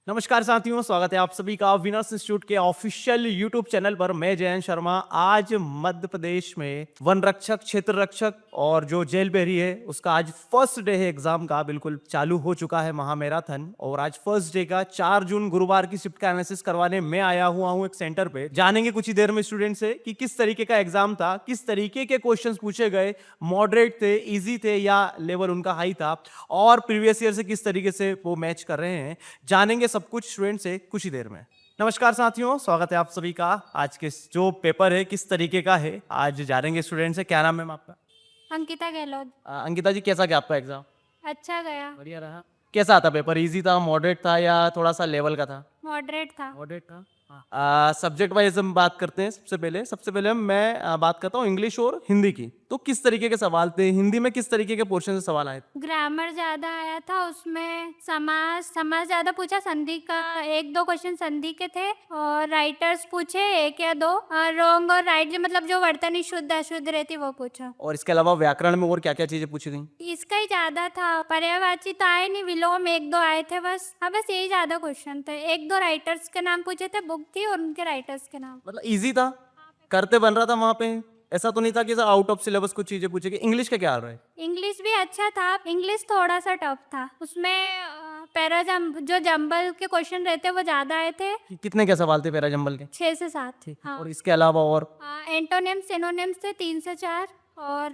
नमस्कार साथियों, स्वागत है आप सभी का विनर्स इंस्टीट्यूट के ऑफिशियल यूट्यूब चैनल पर। मैं जयंत शर्मा। आज मध्य प्रदेश में वन रक्षक, क्षेत्र रक्षक और जो जेल बेरी है उसका आज फर्स्ट डे है एग्जाम का। बिल्कुल चालू हो चुका है महामैराथन और आज फर्स्ट डे का 4 जून गुरुवार की शिफ्ट का एनालिसिस करवाने मैं आया हुआ हूँ एक सेंटर पे। जानेंगे कुछ ही देर में स्टूडेंट से कि किस तरीके का एग्जाम था, किस तरीके के क्वेश्चन पूछे गए, मॉडरेट थे, इजी थे या लेवल उनका हाई था, और प्रीवियस ईयर से किस तरीके से वो मैच कर रहे हैं। जानेंगे सब कुछ स्टूडेंट से कुछ ही देर में। नमस्कार साथियों, स्वागत है आप सभी का। आज के जो पेपर है किस तरीके का है आज जानेंगे स्टूडेंट से। क्या नाम है मैम आपका? अंकिता गहलोत। अंकिता जी, कैसा गया आपका एग्जाम? अच्छा गया। बढ़िया रहा। कैसा था पेपर? इजी था, मॉडरेट था या थोड़ा सा लेवल का था? मॉडरेट था। मॉडरेट था। सब्जेक्ट वाइज हम बात करते हैं। सबसे पहले मैं बात करता हूँ इंग्लिश और हिंदी की। तो किस तरीके के सवाल थे हिंदी में? किस तरीके के पोर्शन से सवाल आए थे? ग्रामर ज्यादा आया था, उसमें समास ज्यादा पूछा। संधि का एक दो क्वेश्चन संधि के थे और राइटर्स पूछे एक या दो। रोंग और राइट जो मतलब जो वर्तनी शुद्ध अशुद्ध रहती वो पूछा। और इसके अलावा व्याकरण में और क्या क्या चीजें पूछी गई? इसका ही ज्यादा था। पर्यायवाची तो आए नहीं, विलोम एक दो आए थे बस। हाँ, बस यही ज्यादा क्वेश्चन थे। एक दो राइटर्स के नाम पूछे थे, बुक थी और उनके राइटर्स के नाम। मतलब इजी था, करते बन रहा था वहां पे? ऐसा तो नहीं था कि सर आउट ऑफ सिलेबस कुछ चीजें पूछेगी? इंग्लिश का क्या हाल रहा है? इंग्लिश भी अच्छा था। इंग्लिश थोड़ा सा टफ था। उसमें जो जंबल के क्वेश्चन रहते वो ज्यादा आए थे। कितने क्या सवाल थे पैरा जंबल के? 6 से 7। हाँ। और इसके अलावा और? एंटोनिम्स सिनोनिम्स थे 3 से 4 और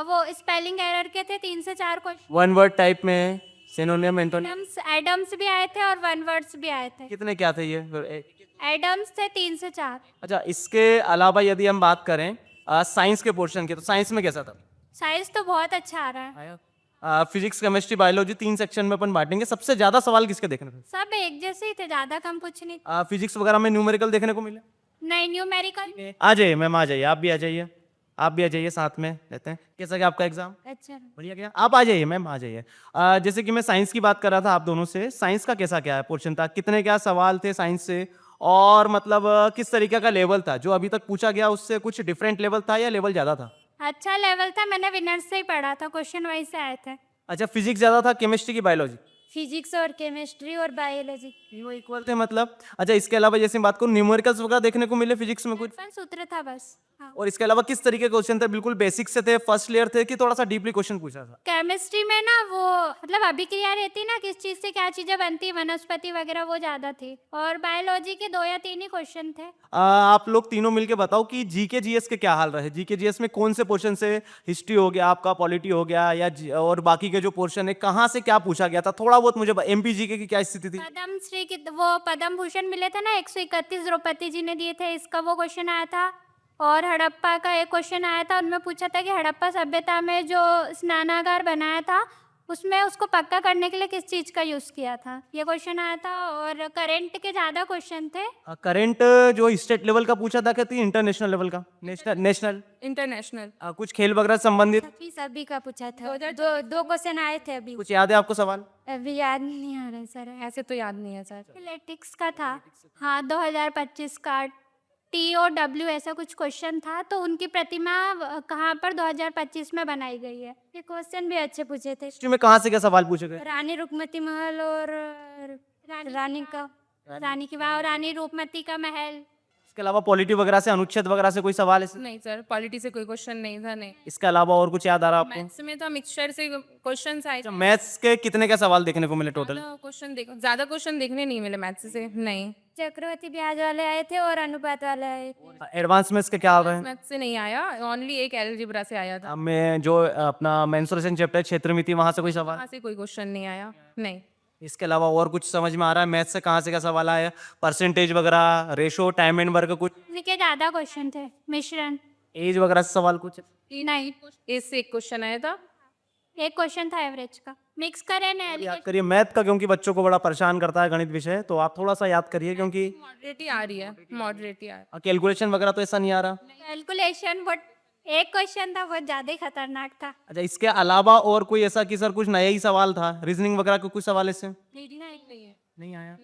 वो स्पेलिंग एरर के थे 3 से 4 क्वेश्चन। वन वर्ड टाइप में सिनोनिम, एंटोनिम? एडम्स भी आए थे और वन वर्ड्स भी आए थे। कितने क्या थे ये? एडम्स थे 3 से 4। अच्छा, इसके अलावा यदि हम बात करें साइंस के पोर्शन की, तो साइंस में कैसा था? साइंस तो बहुत अच्छा आ रहा है। फिजिक्स, केमिस्ट्री, बायोलॉजी 3 सेक्शन में अपन बांटेंगे। सबसे ज्यादा सवाल किसके देखने थे? सब एक जैसे ही थे, ज्यादा कम कुछ नहीं। फिजिक्स वगैरह में न्यूमेरिकल देखने को मिले? नहीं, न्यूमेरिकल। आ जाइए मैम, आ जाइए, आप भी आ जाइए। आप भी आ जाइए, साथ में रहते हैं। कैसा गया आपका एग्जाम? अच्छा। बढ़िया गया। आप आ जाइए मैम, आ जाइए। जैसे कि मैं साइंस की बात कर रहा था आप दोनों से, साइंस का कैसा क्या है पोर्शन था? कितने क्या सवाल थे साइंस से? और मतलब किस तरीके का लेवल था? जो अभी तक पूछा गया उससे कुछ डिफरेंट लेवल था या लेवल ज्यादा था? अच्छा लेवल था। मैंने विनर्स से ही पढ़ा था, क्वेश्चन वाइज से आए थे। अच्छा, फिजिक्स ज्यादा था, केमिस्ट्री की बायोलॉजी? फिजिक्स और केमिस्ट्री और बायोलॉजी। तीनों इक्वल थे मतलब। अच्छा, इसके अलावा जैसे बात करूं न्यूमेरिकल्स वगैरह देखने को मिले फिजिक्स में कुछ? सूत्र था बस। हाँ। और इसके अलावा किस तरीके के क्वेश्चन थे? बिल्कुल बेसिक से थे, फर्स्ट लेयर थे, कि थोड़ा सा डीपली क्वेश्चन पूछा था? केमिस्ट्री में ना वो मतलब अभिक्रिया रहती ना, किस चीज से क्या चीजें बनती, वनस्पति वगैरह, वो ज्यादा थी। और बायोलॉजी के 2 या 3 ही क्वेश्चन थे। आप लोग तीनों मिलके बताओ कि जीके जीएस के क्या हाल रहे? जीके जीएस में कौन से पोर्शन से, हिस्ट्री हो गया आपका, पॉलिटी हो गया या और बाकी के जो पोर्शन है, कहाँ से क्या पूछा गया था? थोड़ा बहुत मुझे एमपी जीके की क्या स्थिति थी? पद्म श्री की वो पद्म भूषण मिले थे ना, 131 द्रौपदी जी ने दिए थे, इसका वो क्वेश्चन आया था। और हड़प्पा का एक क्वेश्चन आया था, उनमें पूछा था कि हड़प्पा सभ्यता में जो स्नानागार बनाया था उसमें उसको पक्का करने के लिए किस चीज का यूज किया था, ये क्वेश्चन आया था। और करंट के ज्यादा क्वेश्चन थे। करंट जो स्टेट लेवल का पूछा था, कहती इंटरनेशनल लेवल का? नेशनल? नेशनल? इंटरनेशनल। कुछ खेल वगैरह से संबंधित? सभी का पूछा था। दो क्वेश्चन आए थे अभी। कुछ याद है आपको सवाल? अभी याद नहीं आ रहा है सर। ऐसे तो याद नहीं है सर। एथलेटिक्स का था। हाँ, 2025 का TOW ऐसा कुछ क्वेश्चन था। तो उनकी प्रतिमा कहाँ पर 2025 में बनाई गई है, ये क्वेश्चन भी अच्छे पूछे थे। हिस्ट्री में कहाँ से क्या सवाल पूछे गए? रानी रुकमती महल और रानी की वाह और रानी रूपमती का महल। इसके अलावा पॉलिटी वगैरह से, अनुच्छेद वगैरह से कोई सवाल है? नहीं सर, पॉलिटी से कोई क्वेश्चन नहीं था। नहीं। इसके अलावा और कुछ याद आ रहा है आपको? मैथ्स में तो मिक्सचर से क्वेश्चन आए थे। मैथ्स के कितने क्या सवाल देखने को मिले टोटल? ज्यादा क्वेश्चन देखने नहीं मिले मैथ्स से। नहीं। चक्रवर्ती ब्याज वाले आए थे और अनुपात वाले आए थे। एडवांस मैथ्स के क्या आ रहे हैं? मैथ्स से नहीं आया, ओनली एक अलजेब्रा से आया था। मैं जो अपना मेंसुरेशन चैप्टर क्षेत्रमिति, वहां से कोई सवाल? वहाँ से कोई क्वेश्चन नहीं आया। नहीं। इसके अलावा और कुछ समझ में आ रहा है मैथ्स से? कहाँ से क्या सवाल आया? परसेंटेज वगैरह, रेशो, टाइम एंड वर्क कुछ? इनके ज्यादा क्वेश्चन थे। मिश्रण। एज वगैरह से सवाल कुछ? नहीं, इससे एक क्वेश्चन आया था। एक क्वेश्चन था एवरेज का। मिक्स करें ना। याद करिए मैथ का, क्योंकि बच्चों को बड़ा परेशान करता है गणित विषय, तो आप थोड़ा सा याद करिए, क्योंकि मॉडरेट ही आ रही है। मॉडरेट ही आ रही है। कैलकुलेशन वगैरह तो ऐसा नहीं आ रहा। कैलकुलेशन बहुत एक क्वेश्चन था, बहुत ज्यादा ही खतरनाक था। अच्छा, इसके अलावा और कोई ऐसा कि सर कुछ नया ही सवाल था? रीजनिंग वगैरह के कुछ सवाल ऐसे नहीं है। नहीं आया?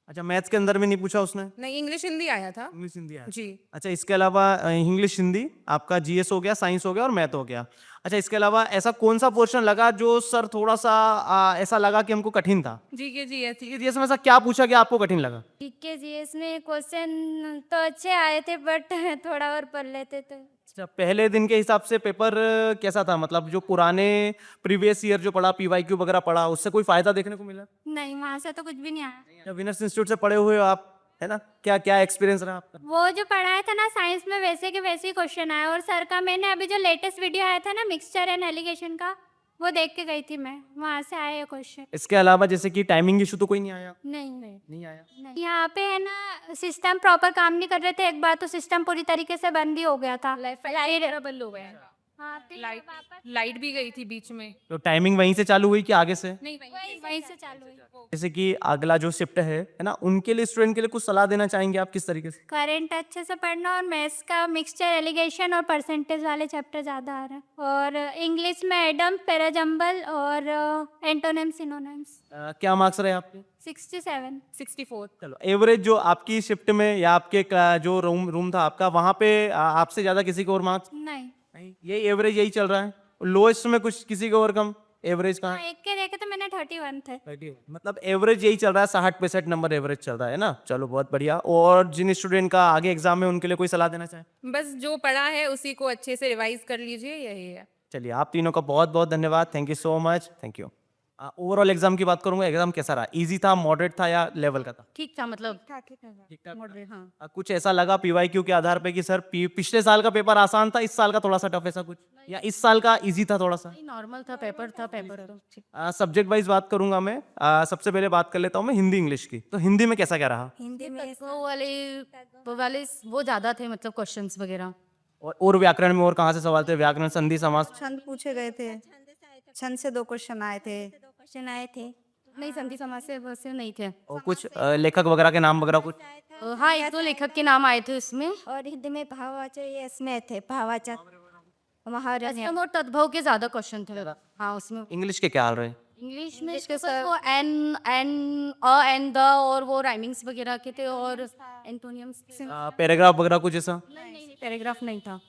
अच्छा, मैथ्स के अंदर भी नहीं पूछा उसने? नहीं, इंग्लिश हिंदी आया था। इंग्लिश हिंदी आया। जी। अच्छा, इसके अलावा इंग्लिश हिंदी, आपका जीएस हो गया, साइंस हो गया और मैथ हो गया। अच्छा, इसके अलावा ऐसा कौन सा पोर्शन लगा जो सर थोड़ा सा ऐसा लगा कि हमको कठिन था? GK GS. जीएस में ऐसा क्या पूछा कि आपको कठिन लगा? जीके जीएस में क्वेश्चन तो अच्छे आए थे बट थोड़ा और पढ़ लेते तो। अच्छा, पहले दिन के हिसाब से पेपर कैसा था? मतलब जो पुराने प्रीवियस ईयर जो पढ़ा, पीवाईक्यू वगैरह पढ़ा, उससे कोई फायदा देखने को मिला? नहीं, वहाँ से तो कुछ भी नहीं आया। या विनर्स इंस्टीट्यूट से पढ़े हुए हो आप, है ना? क्या क्या एक्सपीरियंस रहा आपका? वो जो पढ़ाया था ना साइंस में वैसे के वैसे ही क्वेश्चन आए और सर का मैंने अभी जो लेटेस्ट वीडियो आया था ना मिक्सचर एंड एलिगेशन का वो देख के गई थी मैं, वहाँ से आए ये क्वेश्चन। इसके अलावा जैसे कि टाइमिंग इशू तो कोई नहीं आया? नहीं नहीं आया। नहीं, यहाँ पे है ना सिस्टम प्रॉपर काम नहीं कर रहे थे। एक बार तो सिस्टम पूरी तरीके से बंद ही हो गया था। बंद हो गया। हाँ, फिर लाइट वापस लाइट भी गई थी बीच में। तो टाइमिंग वहीं से चालू हुई कि आगे से? नहीं, वहीं से चालू हुई। जैसे कि अगला जो शिफ्ट है ना, उनके लिए, स्टूडेंट के लिए कुछ सलाह देना चाहेंगे आप किस तरीके से? करंट अच्छे से पढ़ना और मैथ्स का मिक्सचर एलिगेशन और परसेंटेज वाले चैप्टर ज़्यादा आ रहे हैं और इंग्लिश में एडम पैराजम्बल और एंटोनिम सिनोनिम्स। क्या मार्क्स रहे आपके? 67। 64। चलो, एवरेज जो आपकी शिफ्ट में या आपके जो रूम था आपका, वहाँ पे आपसे ज्यादा किसी को और मार्क्स? नहीं, यही एवरेज यही चल रहा है? लोएस्ट में कुछ किसी को और कम? एवरेज कहाँ है? एक के देखे तो मैंने 31 थे। मतलब एवरेज यही चल रहा है, 60% नंबर एवरेज चल रहा है ना? चलो, बहुत बढ़िया। और जिन स्टूडेंट का आगे एग्जाम है उनके लिए कोई सलाह देना चाहे? बस जो पढ़ा है उसी को अच्छे से रिवाइज कर लीजिए, यही है। चलिए, आप तीनों का बहुत बहुत धन्यवाद। Thank you so much. Thank you. Overall exam की बात करूंगा, एग्जाम कैसा रहा? इजी था, मॉडरेट था या लेवल का था? ठीक था, मतलब ठीक ठाक। मॉडरेट। हाँ, कुछ ऐसा लगा पीवाईक्यू के आधार पे कि सर पिछले साल का पेपर आसान था, इस साल का थोड़ा सा टफ, ऐसा कुछ? या इस साल का इजी था थोड़ा सा? नॉर्मल था, पेपर था, पेपर तो ठीक। सब्जेक्ट वाइज बात करूंगा मैं। सबसे पहले बात कर लेता हूँ मैं हिंदी इंग्लिश की। तो हिंदी में कैसा क्या रहा? हिंदी में वो वाले वो ज्यादा थे, मतलब क्वेश्चंस वगैरह। और व्याकरण में और कहाँ से सवाल थे? व्याकरण, संधि, समास? छंद पूछे गए थे। छंद से 2 क्वेश्चन आए थे। क्वेश्चन आए थे। नहीं, संधि समाज से वैसे नहीं थे। और कुछ लेखक वगैरह के नाम वगैरह कुछ? हाँ, एक दो लेखक के नाम आए थे उसमें। और हिंदी में भाववाचक ये इसमें थे, भाववाचक महाराज ऐसे और तद्भव के ज्यादा क्वेश्चन थे। हाँ, उसमें इंग्लिश के क्या हाल रहे? इंग्लिश में वो an an a an the और वो राइमिंग्स वगैरह के थे और एंटोनियम्स। पैराग्राफ वगैरह कुछ ऐसा? पैराग्राफ नहीं था।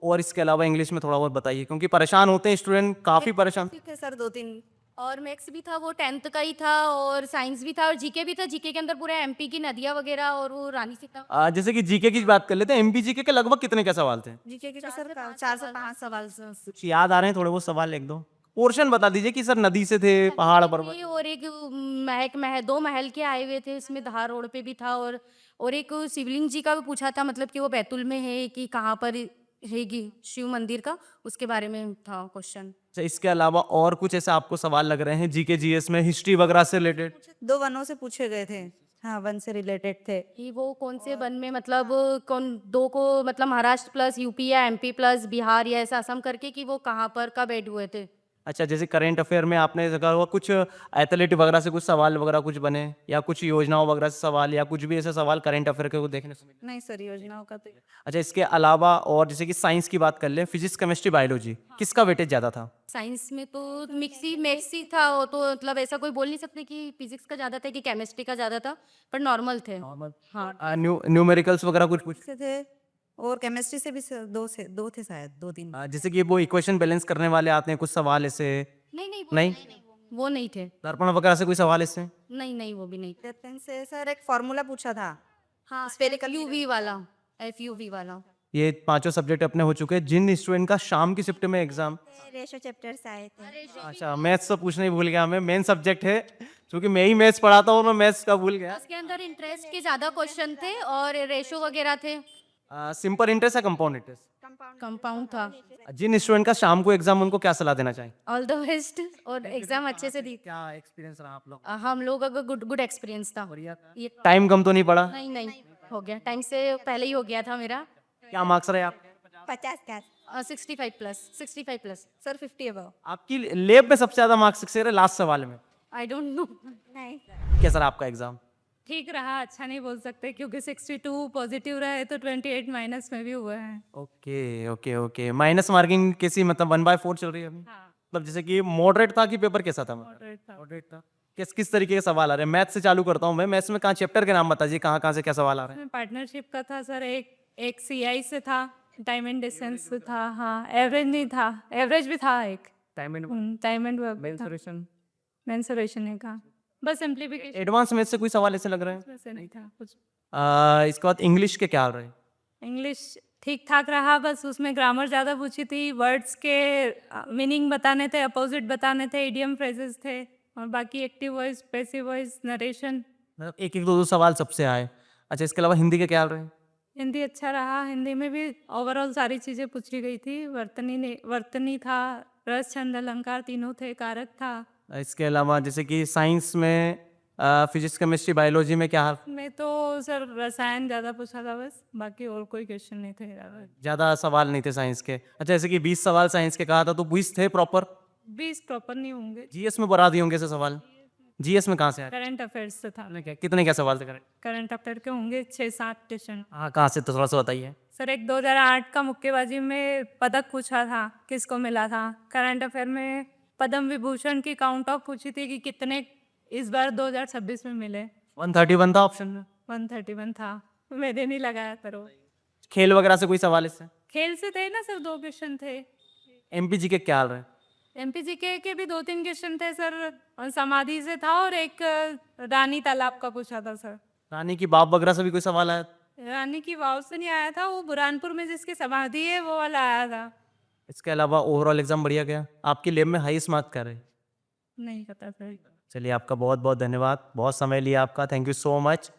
और इसके अलावा इंग्लिश में थोड़ा बहुत बताइए, क्योंकि परेशान होते हैं स्टूडेंट, काफी परेशान। थे सर 2-3। और मैथ्स भी था, वो 10th का ही था, और साइंस भी था, और जीके भी था। जीके के अंदर पूरा एमपी की नदियाँ वगैरह और वो रानी सीता। जैसे कि जीके की बात कर लेते हैं, एमपी जीके के लगभग कितने क्या सवाल थे? जीके के सर 4 से 5 सवाल सर। कुछ याद आ रहे हैं थोड़े बहुत सवाल, एक दो पोर्शन बता दीजिए कि सर नदी से थे, पहाड़ पर्वत? और एक दो महल के आए हुए थे, उसमें धार रोड पे भी था, और एक शिवलिंग जी का भी पूछा था, मतलब कि वो बैतुल में है कि कहाँ पर रहेगी शिव मंदिर का, उसके बारे में था क्वेश्चन। अच्छा, इसके अलावा और कुछ ऐसे आपको सवाल लग रहे हैं जीके जीएस में, हिस्ट्री वगैरह से रिलेटेड? 2 वनों से पूछे गए थे। हाँ, वन से रिलेटेड थे। कि वो कौन से वन में, मतलब कौन दो को, मतलब महाराष्ट्र प्लस यूपी या एमपी प्लस बिहार या ऐसा असम करके, कि वो कहाँ पर कब ऐड हुए थे। अच्छा, जैसे करंट अफेयर में आपने देखा होगा कुछ एथलेट वगैरह से कुछ सवाल वगैरह कुछ बने, या कुछ योजनाओं वगैरह से सवाल, या कुछ भी ऐसे सवाल करंट अफेयर के को देखने से मिले? नहीं सर, योजनाओं का तो अच्छा, इसके अलावा और जैसे कि साइंस की बात कर ले, फिजिक्स, केमिस्ट्री, बायोलॉजी, किसका वेटेज ज्यादा था? साइंस में तो मैथ्स ही था, वो तो मतलब ऐसा कोई बोल नहीं सकते कि फिजिक्स का ज़्यादा था कि केमिस्ट्री का ज़्यादा था, पर नॉर्मल थे। हाँ, न्यूमेरिकल्स वगैरह कुछ? से थे और केमिस्ट्री से भी 2 थे शायद, 2-3। जैसे कि वो इक्वेशन बैलेंस करने वाले आते हैं कुछ सवाल ऐसे? नहीं? वो नहीं थे। दर्पण वगैरह से कोई सवाल ऐसे? नहीं, वो भी नहीं। दर्पण से सर एक फॉर्मूला पूछा था। हाँ, FUV वाला, FUV वाला। ये पांचों सब्जेक्ट अपने हो चुके हैं। जिन स्टूडेंट का शाम की शिफ्ट में एग्जाम, रेशो चैप्टर्स आए थे। अच्छा, मैथ्स तो पूछना ही भूल गया मैं, मेन सब्जेक्ट है, क्योंकि मैं ही मैथ्स पढ़ाता हूँ, मैं मैथ्स का भूल गया। उसके अंदर इंटरेस्ट के ज़्यादा क्वेश्चन थे और रेशो वगैरह थे। सिंपल इंटरेस्ट है, कंपाउंड इंटरेस्ट? कंपाउंड था। जिन स्टूडेंट का शाम को एग्जाम, उनको क्या सलाह देना चाहिए? ऑल द बेस्ट, और एग्जाम अच्छे से दी। क्या एक्सपीरियंस रहा आप लोग? हम लोग अगर गुड एक्सपीरियंस था। ये टाइम कम तो नहीं पड़ा? नहीं, हो गया, टाइम से पहले ही हो गया था मेरा। क्या मार्क्स रहे आप? 50 का। 65 प्लस। Sir 50 above. आपकी लैब में सबसे ज्यादा मार्क्स किसके रहे लास्ट सवाल में? I don't know. नहीं, कैसा रहा आपका एग्जाम? ठीक रहा, अच्छा नहीं बोल सकते, क्योंकि 62 पॉजिटिव रहा है तो 28 माइनस में भी हुआ है। ओके। माइनस मार्किंग कैसी, मतलब 1/4 चल रही है अभी? मतलब जैसे कि मॉडरेट था कि पेपर कैसा था? Moderate था। मॉडरेट था। किस किस तरीके के सवाल आ रहे हैं? मैथ से चालू करता हूँ मैं। मैथ्स में कहाँ चैप्टर के नाम बताइए, कहाँ से क्या सवाल आ रहे हैं? इसमें पार्टनरशिप का था सर, एक सीआई से था, टाइम एंड डिस्टेंस से था, हाँ एवरेज नहीं था, एवरेज भी था एक, time and time and mensuration है का, बस सिंप्लीफिकेशन एडवांस मैथ से कोई सवाल ऐसे लग रहे हैं? से नहीं था कुछ। इसके बाद इंग्लिश के क्या आ रहे हैं? इंग्लिश ठीक ठाक रहा, बस उसमें ग्रामर ज़्यादा पूछी थी, वर्ड्स के मीनिंग बताने थे, अपोजिट बताने थे, इडियम फ्रेजेस थे, और बाकी active voice, passive voice, narration. मतलब एक एक दो सवाल सबसे आए। अच्छा, इसके अलावा हिंदी के क्या आ रहे हैं? हिंदी अच्छा रहा, हिंदी में भी ओवरऑल सारी चीज़ें पूछी गई थी, वर्तनी था, रस छंद अलंकार तीनों थे, कारक था। इसके अलावा जैसे कि साइंस में फिजिक्स केमिस्ट्री बायोलॉजी में क्या में तो सर रसायन ज़्यादा पूछा था बस, बाकी और कोई क्वेश्चन नहीं थे ज़्यादा। ज़्यादा सवाल नहीं थे साइंस के? अच्छा, जैसे कि 20 सवाल साइंस के कहा था, तो 20 थे प्रॉपर? 20 प्रॉपर नहीं होंगे, जीएस में बता दिए होंगे ऐसे सवाल? जीएस में कहाँ से आए? करंट अफेयर्स से था। कितने क्या सवाल थे करेक्ट? करंट अफेयर के होंगे 6-7 क्वेश्चन। हाँ, कहाँ से तो थोड़ा सा बताइए। सर एक 2008 का मुक्केबाजी में पदक पूछा था, किसको मिला था। करंट अफेयर में पद्म विभूषण की काउंट ऑफ पूछी थी कि कितने इस बार 2026 में मिले। 131 था ऑप्शन में। 131 था, मैंने नहीं लगाया पर वो। खेल वगैरह से कोई सवाल इससे? खेल से थे ना सर, 2 क्वेश्चन थे। एमपीजी के क्या हाल रहे हैं? एमपीजीके के भी 2-3 क्वेश्चन थे सर, और समाधि से था, और एक रानी तालाब का पूछा था सर। रानी की बाप वगैरह से भी कोई सवाल आया? रानी की वाव से नहीं आया था, वो बुरहानपुर में जिसकी समाधि है वो वाला आया था। इसके अलावा ओवरऑल एग्जाम बढ़िया गया? आपकी लैब में हाईएस्ट मार्क कर रहे हैं? नहीं पता सर। चलिए, आपका बहुत बहुत धन्यवाद, बहुत समय लिया आपका, थैंक यू सो मच।